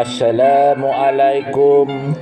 Assalamualaikum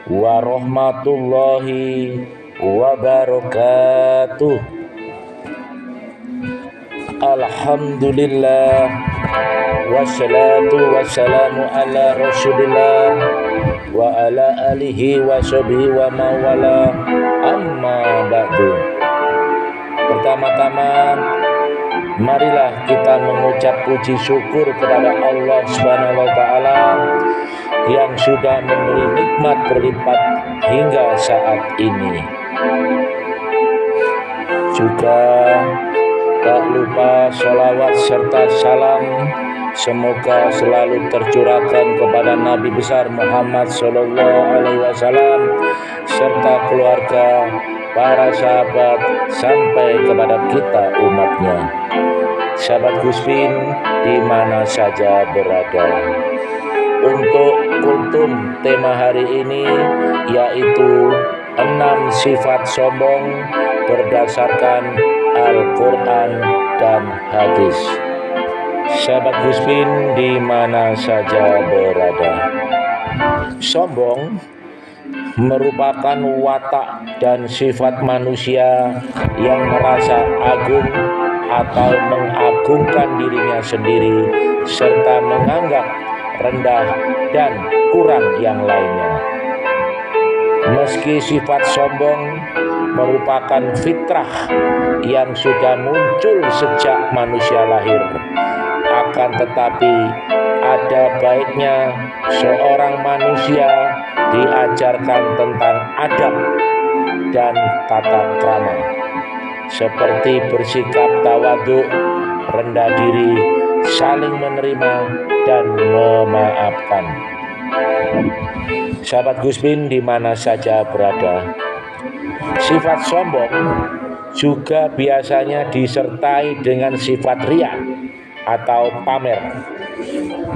warahmatullahi wabarakatuh. Alhamdulillah, wassalatu wassalamu ala rasulillah wa ala alihi wa sahbihi wa mawala, amma ba'du. Pertama-tama, marilah kita mengucap puji syukur kepada Allah Subhanahu wa taala yang sudah memberi nikmat berlipat hingga saat ini. Juga tak lupa sholawat serta salam semoga selalu tercurahkan kepada Nabi besar Muhammad Sallallahu Alaihi Wasallam serta keluarga, para sahabat, sampai kepada kita umatnya. Sahabat Guspin di mana saja berada, untuk kultum tema hari ini yaitu 6 sifat sombong berdasarkan Al-Quran dan hadis. Sahabat Guspin di mana saja berada, sombong merupakan watak dan sifat manusia yang merasa agung atau mengagungkan dirinya sendiri serta menganggap rendah dan kurang yang lainnya. Meski sifat sombong merupakan fitrah yang sudah muncul sejak manusia lahir, akan tetapi ada baiknya seorang manusia diajarkan tentang adab dan tata krama, seperti bersikap tawadhu, rendah diri, saling menerima dan memaafkan. Sahabat Guspin di mana saja berada, sifat sombong juga biasanya disertai dengan sifat riya atau pamer,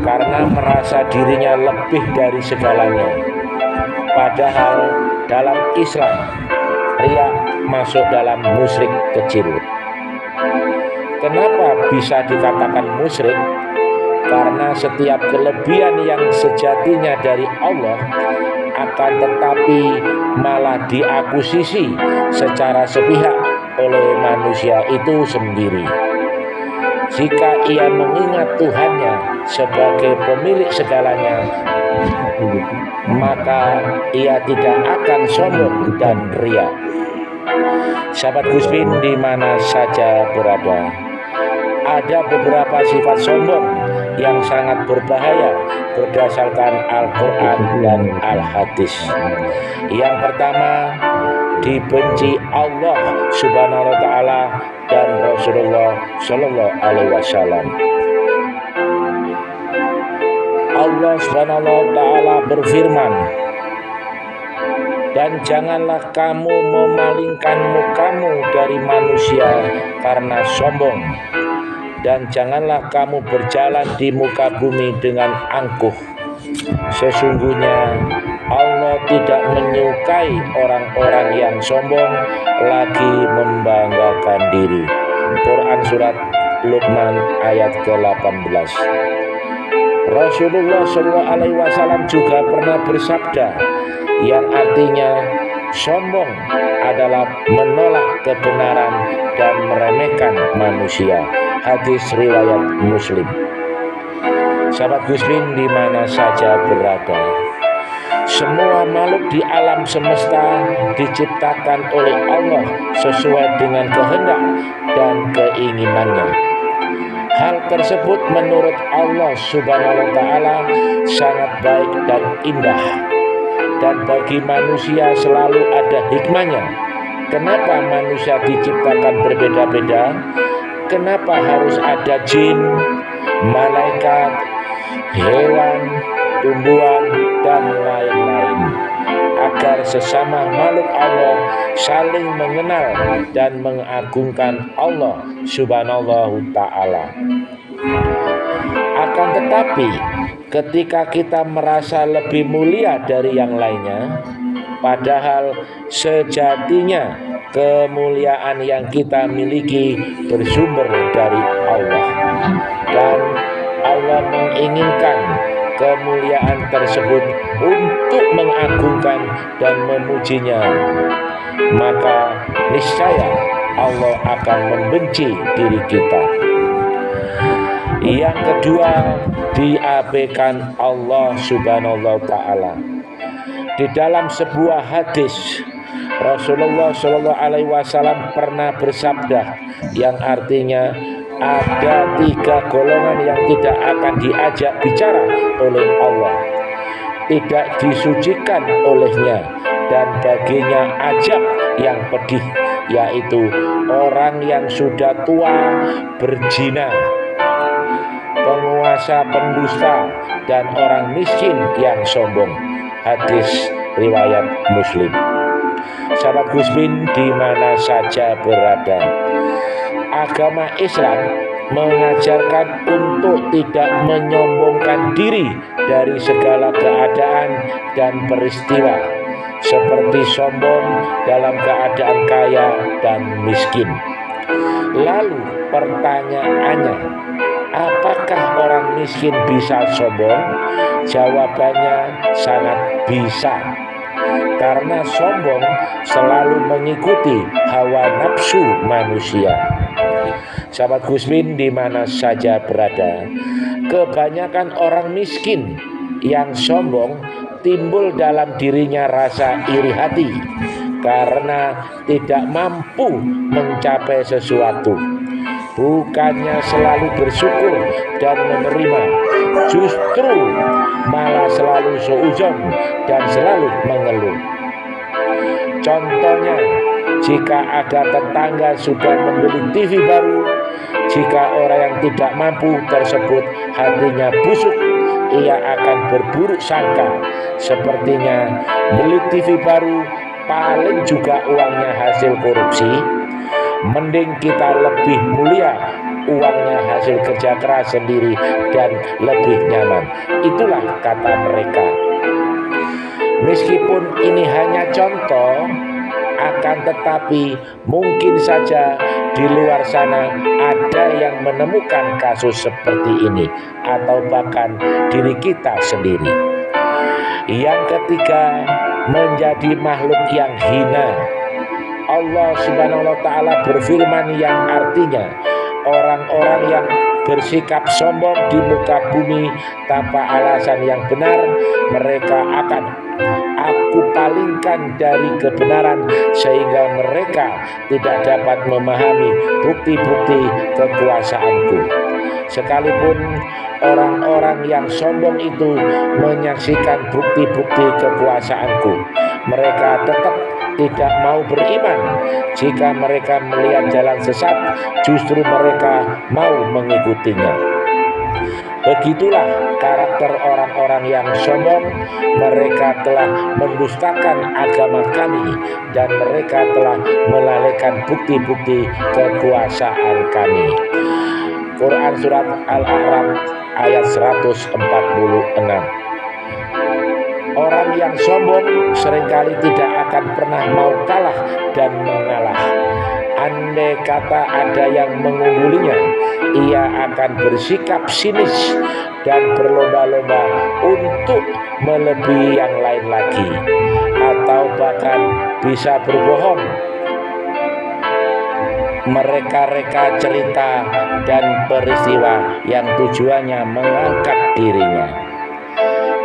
karena merasa dirinya lebih dari segalanya. Padahal dalam Islam, riya masuk dalam musyrik kecil. Kenapa bisa dikatakan musyrik? Karena setiap kelebihan yang sejatinya dari Allah akan tetapi malah diakuisisi secara sepihak oleh manusia itu sendiri. Jika ia mengingat Tuhannya sebagai pemilik segalanya, maka ia tidak akan sombong dan riya. Sahabat Guspin di mana saja berada, ada beberapa sifat sombong yang sangat berbahaya berdasarkan Al-Quran dan Al-Hadis. Yang pertama, dibenci Allah Subhanahu wa taala dan Rasulullah Sallallahu Alaihi Wasallam. Allah Subhanahu wa taala berfirman, dan janganlah kamu memalingkan mukamu dari manusia karena sombong, dan janganlah kamu berjalan di muka bumi dengan angkuh. Sesungguhnya Allah tidak menyukai orang-orang yang sombong lagi membanggakan diri. Quran surat Luqman ayat ke-18. Rasulullah SAW juga pernah bersabda yang artinya sombong adalah menolak kebenaran dan meremehkan manusia. Hadis riwayat Muslim. Sahabat Guspin di mana saja berada, semua makhluk di alam semesta diciptakan oleh Allah sesuai dengan kehendak dan keinginannya. Hal tersebut menurut Allah Subhanahu wa taala sangat baik dan indah, dan bagi manusia selalu ada hikmahnya. Kenapa manusia diciptakan berbeda-beda? Kenapa harus ada jin, malaikat, hewan, tumbuhan, dan lain-lain? Agar sesama makhluk Allah saling mengenal dan mengagungkan Allah Subhanahu wa taala. Akan tetapi, ketika kita merasa lebih mulia dari yang lainnya, padahal sejatinya kemuliaan yang kita miliki bersumber dari Allah, dan Allah menginginkan kemuliaan tersebut untuk mengagungkan dan memujinya, maka niscaya Allah akan membenci diri kita. Yang kedua, diabaikan Allah Subhanahu wa Ta'ala. Di dalam sebuah hadis, Rasulullah Shallallahu Alaihi Wasallam pernah bersabda yang artinya ada 3 golongan yang tidak akan diajak bicara oleh Allah, tidak disucikan olehnya, dan baginya azab yang pedih, yaitu orang yang sudah tua berzina, penguasa pendusta, dan orang miskin yang sombong. Hadis riwayat Muslim. Sahabat Gusmin di mana saja berada, agama Islam mengajarkan untuk tidak menyombongkan diri dari segala keadaan dan peristiwa, seperti sombong dalam keadaan kaya dan miskin. Lalu pertanyaannya, apakah orang miskin bisa sombong? Jawabannya sangat bisa, karena sombong selalu mengikuti hawa nafsu manusia. Sahabat Gusmin di mana saja berada, kebanyakan orang miskin yang sombong timbul dalam dirinya rasa iri hati karena tidak mampu mencapai sesuatu. Bukannya selalu bersyukur dan menerima, justru malah selalu suudzon dan selalu mengeluh. Contohnya, jika ada tetangga sudah membeli TV baru, jika orang yang tidak mampu tersebut hatinya busuk, ia akan berburuk sangka, sepertinya beli TV baru paling juga uangnya hasil korupsi. Mending kita lebih mulia, uangnya hasil kerja keras sendiri dan lebih nyaman. Itulah kata mereka. Meskipun ini hanya contoh, akan tetapi mungkin saja di luar sana ada yang menemukan kasus seperti ini, atau bahkan diri kita sendiri. Yang ketiga, menjadi makhluk yang hina. Allah Subhanahu wa Ta'ala berfirman yang artinya, orang-orang yang bersikap sombong di muka bumi tanpa alasan yang benar, mereka akan aku palingkan dari kebenaran sehingga mereka tidak dapat memahami bukti-bukti kekuasaanku. Sekalipun orang-orang yang sombong itu menyaksikan bukti-bukti kekuasaanku, mereka tetap tidak mau beriman. Jika mereka melihat jalan sesat, justru mereka mau mengikutinya. Begitulah karakter orang-orang yang sombong. Mereka telah mendustakan agama kami dan mereka telah melalaikan bukti-bukti kekuasaan kami. Quran Surat Al-A'raf ayat 146. Orang yang sombong seringkali tidak akan pernah mau kalah dan mengalah. Andai kata ada yang mengunggulinya, ia akan bersikap sinis dan berlomba-lomba untuk melebihi yang lain lagi, atau bahkan bisa berbohong, mereka-reka cerita dan peristiwa yang tujuannya mengangkat dirinya.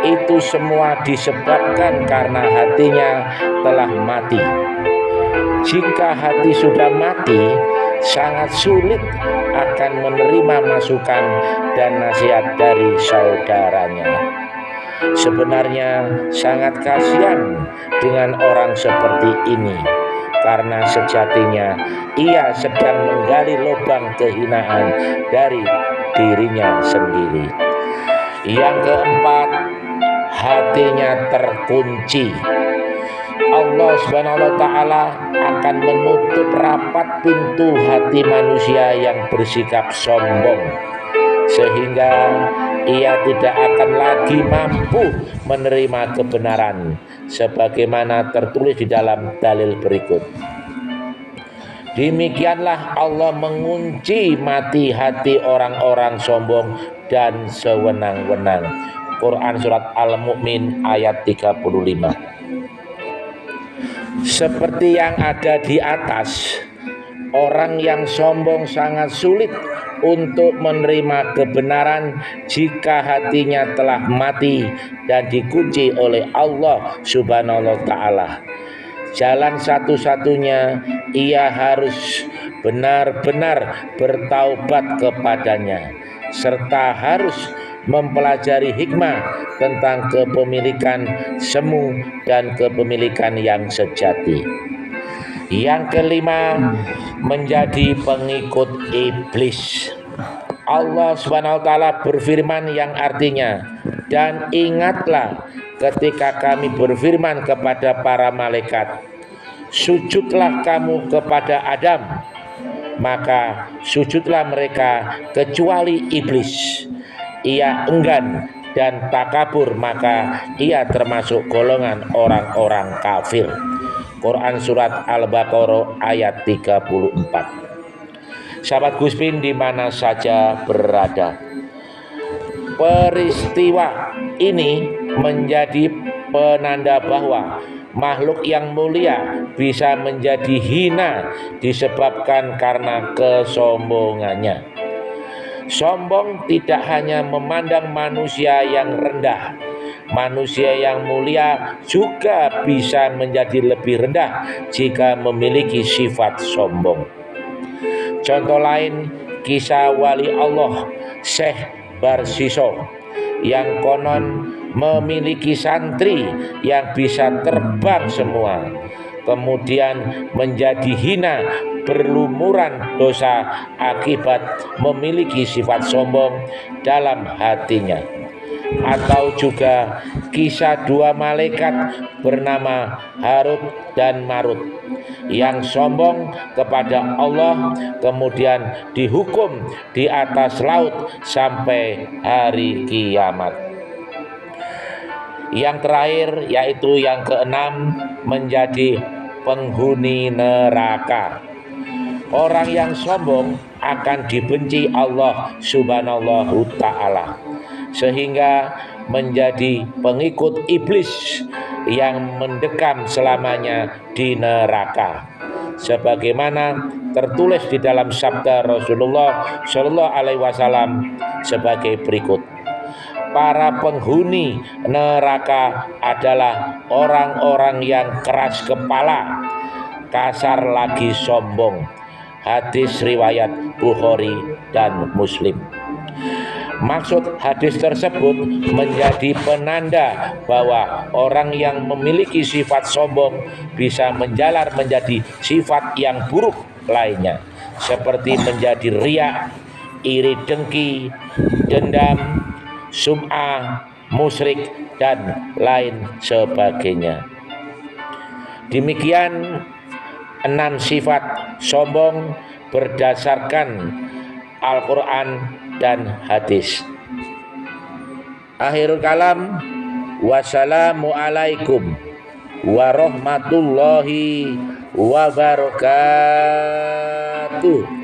Itu semua disebabkan karena hatinya telah mati. Jika hati sudah mati, sangat sulit akan menerima masukan dan nasihat dari saudaranya. Sebenarnya sangat kasihan dengan orang seperti ini, karena sejatinya ia sedang menggali lubang kehinaan dari dirinya sendiri. Yang keempat, hatinya terkunci. Allah Subhanahu wa Ta'ala akan menutup rapat pintu hati manusia yang bersikap sombong, sehingga ia tidak akan lagi mampu menerima kebenaran, sebagaimana tertulis di dalam dalil berikut. Demikianlah Allah mengunci mati hati orang-orang sombong dan sewenang-wenang. Quran surat Al-Mu'min ayat 35. Seperti yang ada di atas, orang yang sombong sangat sulit untuk menerima kebenaran jika hatinya telah mati dan dikunci oleh Allah Subhanahu wa Ta'ala. Jalan satu-satunya ia harus benar-benar bertaubat kepadanya, serta harus mempelajari hikmah tentang kepemilikan semu dan kepemilikan yang sejati. Yang kelima, menjadi pengikut iblis. Allah SWT berfirman yang artinya, dan ingatlah ketika kami berfirman kepada para malaikat, sujudlah kamu kepada Adam, maka sujudlah mereka kecuali iblis. Ia enggan dan takabur, maka ia termasuk golongan orang-orang kafir. Quran surat Al-Baqarah ayat 34. Sahabat Guspin di mana saja berada, peristiwa ini menjadi penanda bahwa makhluk yang mulia bisa menjadi hina disebabkan karena kesombongannya. Sombong tidak hanya memandang manusia yang rendah, manusia yang mulia juga bisa menjadi lebih rendah jika memiliki sifat sombong. Contoh lain, kisah wali Allah Syekh Barsiso yang konon memiliki santri yang bisa terbang semua, kemudian menjadi hina berlumuran dosa akibat memiliki sifat sombong dalam hatinya. Atau juga kisah dua malaikat bernama Harut dan Marut yang sombong kepada Allah, kemudian dihukum di atas laut sampai hari kiamat. Yang terakhir, yaitu yang keenam, menjadi penghuni neraka. Orang yang sombong akan dibenci Allah Subhanahu wa Ta'ala, sehingga menjadi pengikut iblis yang mendekam selamanya di neraka. Sebagaimana tertulis di dalam sabda Rasulullah Shallallahu Alaihi Wasallam sebagai berikut: para penghuni neraka adalah orang-orang yang keras kepala, kasar lagi sombong. Hadis riwayat Bukhari dan Muslim. Maksud hadis tersebut menjadi penanda bahwa orang yang memiliki sifat sombong bisa menjalar menjadi sifat yang buruk lainnya, seperti menjadi riya, iri dengki, dendam, sum'ah, musyrik, dan lain sebagainya. Demikian 6 sifat sombong berdasarkan Al-Quran dan hadis. Akhirul kalam, wassalamualaikum warahmatullahi wabarakatuh.